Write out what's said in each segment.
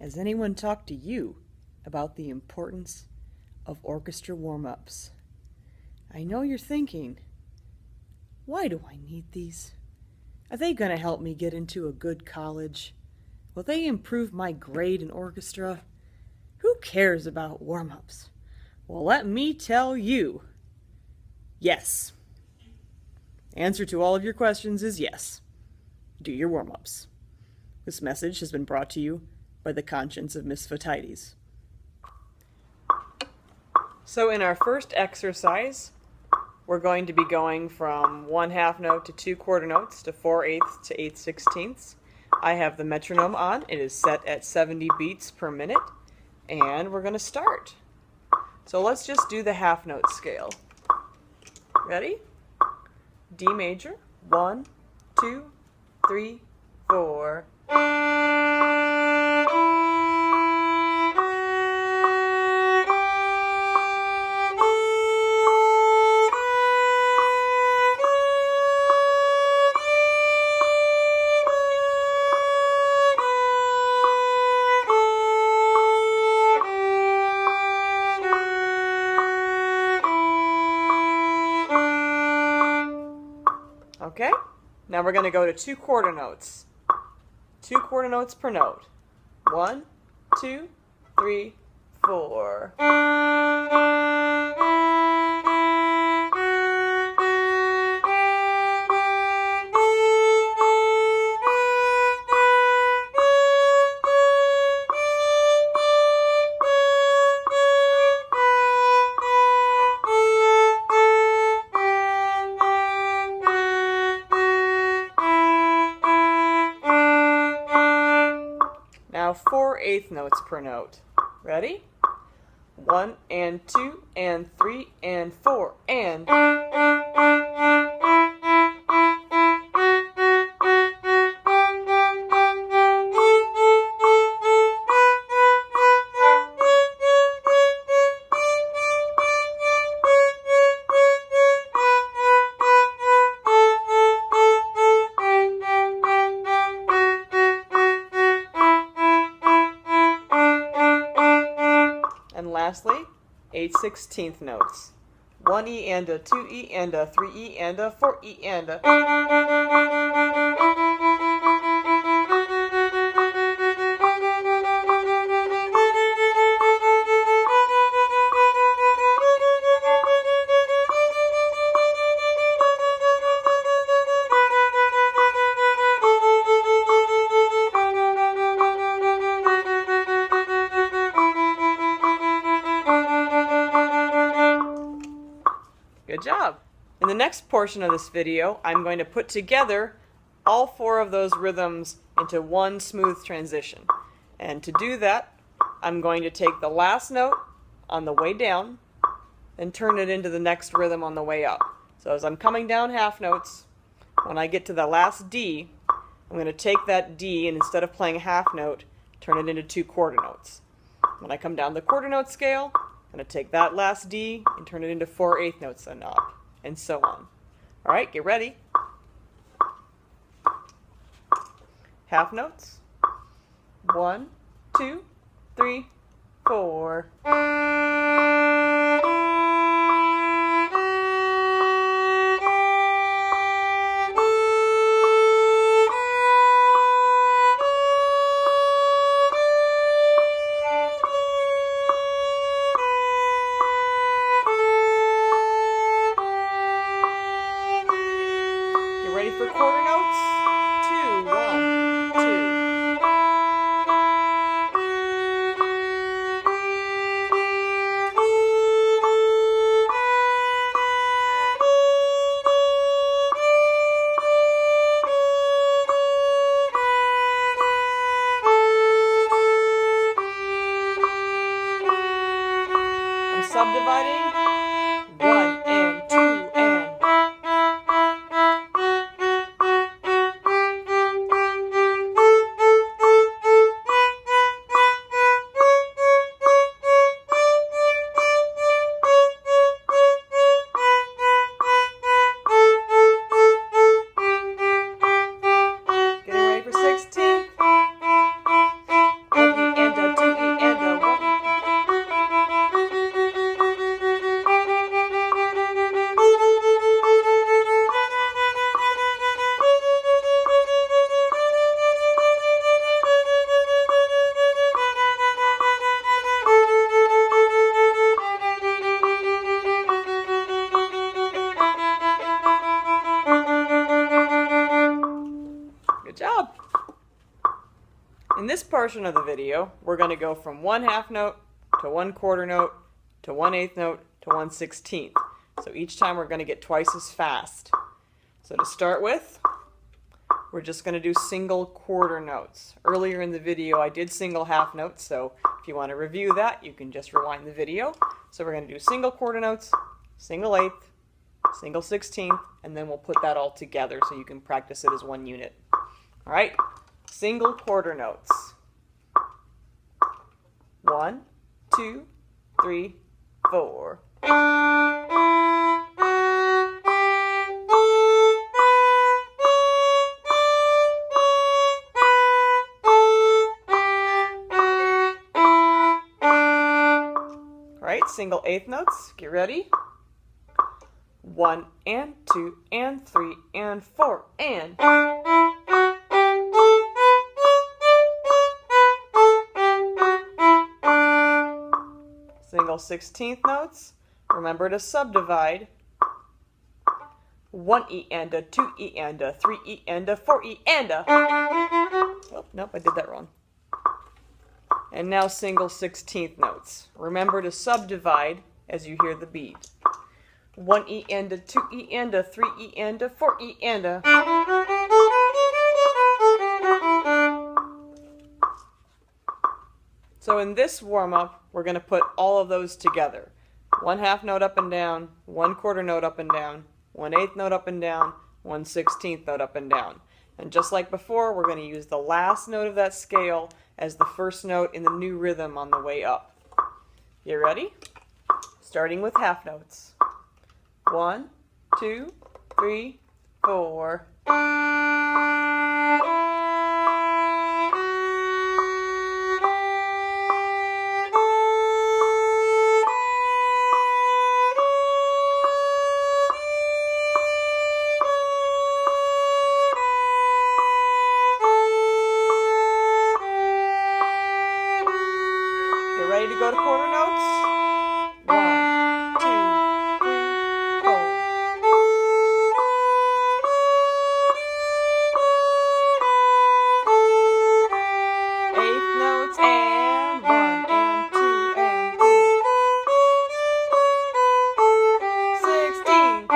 Has anyone talked to you about the importance of orchestra warm-ups? I know you're thinking, why do I need these? Are they going to help me get into a good college? Will they improve my grade in orchestra? Who cares about warm-ups? Well, let me tell you, yes. Answer to all of your questions is yes. Do your warm-ups. This message has been brought to you by the conscience of Miss Fotides. So in our first exercise, we're going to be going from 1/2 note to 2 quarter notes to 4/8 to 8/16. I have the metronome on. It is set at 70 beats per minute, and we're going to start. So let's just do the 1/2 note scale. Ready? D major, 1, 2, 3, 4. Okay, now we're going to go to 2 quarter notes. 2 quarter notes per note. 1, 2, 3, 4. Now 4/8 notes per note. Ready? 1 and 2 and 3 and 4 and. And lastly, 8/16 notes. 1 E and a, 2 E and a, 3 E and a, 4 E and a. Good job. In the next portion of this video, I'm going to put together all 4 of those rhythms into one smooth transition. And to do that, I'm going to take the last note on the way down and turn it into the next rhythm on the way up. So as I'm coming down 1/2 notes, when I get to the last D, I'm going to take that D and instead of playing a 1/2 note, turn it into 2 quarter notes. When I come down the quarter note scale, I'm going to take that last D and turn it into 4/8 notes and up, and so on. All right, get ready. 1/2 notes. 1, 2, 3, 4. Ready for quarter notes? 2, 1, 2. I'm subdividing. 1 and 2 and. Getting ready for 16th. And In this portion of the video, we're going to go from 1/2 note to 1/4 note to 1/8 note to 1/16. So each time we're going to get twice as fast. So to start with, we're just going to do single quarter notes. Earlier in the video I did single half notes, so if you want to review that, you can just rewind the video. So we're going to do single quarter notes, single eighth, single 16th, and then we'll put that all together so you can practice it as one unit. All right, single quarter notes. 1, 2, 3, 4. Alright, single eighth notes. Get ready. 1 and 2 and 3 and 4 and. Single 16th notes. Remember to subdivide. 1 E and a, 2 E and a, 3 E and a, 4 E and a. Oh, nope, I did that wrong. And now single 16th notes. Remember to subdivide as you hear the beat. 1 E and a, 2 E and a, 3 E and a, 4 E and a. So in this warm-up, we're going to put all of those together. 1/2 note up and down, 1/4 note up and down, 1/8 note up and down, 1/16 note up and down. And just like before, we're going to use the last note of that scale as the first note in the new rhythm on the way up. You ready? Starting with half notes. 1, 2, 3, 4. Ready to go to quarter notes? 1, 2, 3, 4. Eighth notes and 1 and 2 and 3. 16.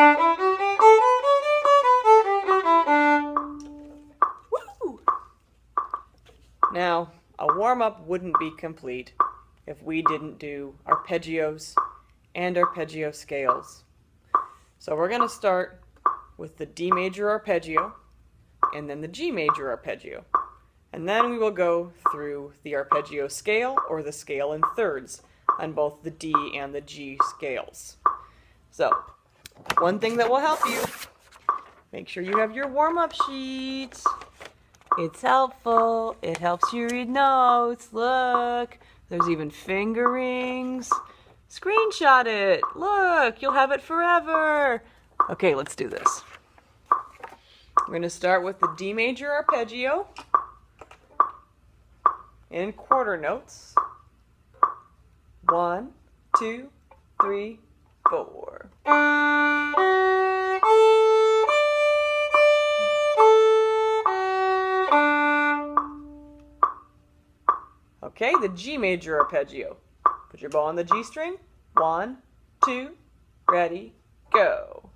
Woo! Now, a warm-up wouldn't be complete if we didn't do arpeggios and arpeggio scales. So we're going to start with the D major arpeggio and then the G major arpeggio. And then we will go through the arpeggio scale or the scale in thirds on both the D and the G scales. So, one thing that will help you, make sure you have your warm-up sheet. It's helpful. It helps you read notes. Look. There's even fingerings. Screenshot it. Look, you'll have it forever. Okay, let's do this. We're going to start with the D major arpeggio in quarter notes. 1, 2, 3, 4. Okay, the G major arpeggio. Put your bow on the G string. 1, 2, ready, go.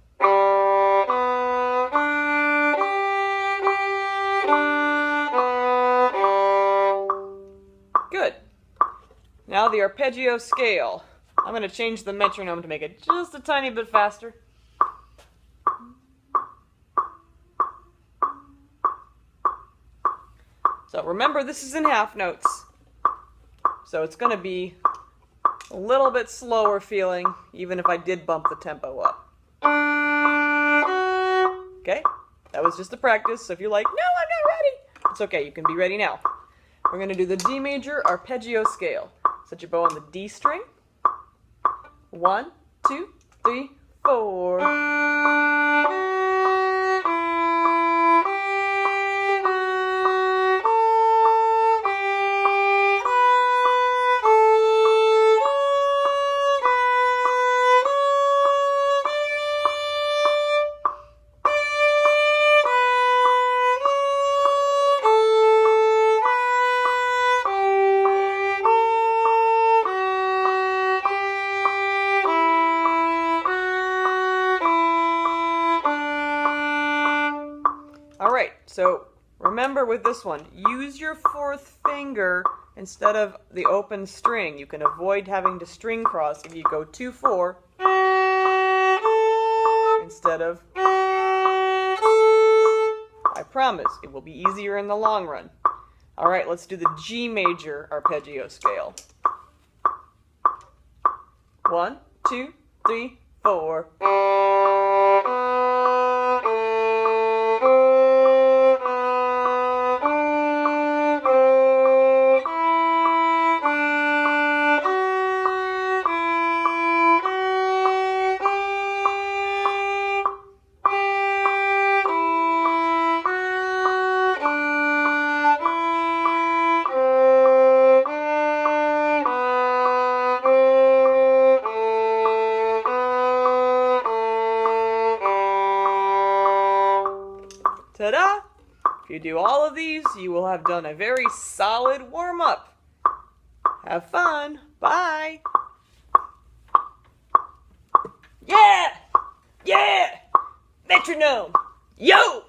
Good. Now the arpeggio scale. I'm going to change the metronome to make it just a tiny bit faster. So remember, this is in half notes. So it's going to be a little bit slower feeling, even if I did bump the tempo up. Okay, that was just a practice, so if you're like, no, I'm not ready, it's okay, you can be ready now. We're going to do the D major arpeggio scale. Set your bow on the D string. 1, 2, 3, 4. remember with this one, use your fourth finger instead of the open string. You can avoid having to string cross if you go 2-4 instead of. I promise, it will be easier in the long run. All right, let's do the G major arpeggio scale. 1, 2, 3, 4. Ta-da! If you do all of these, you will have done a very solid warm-up. Have fun. Bye. Yeah! Yeah! Metronome! Yo!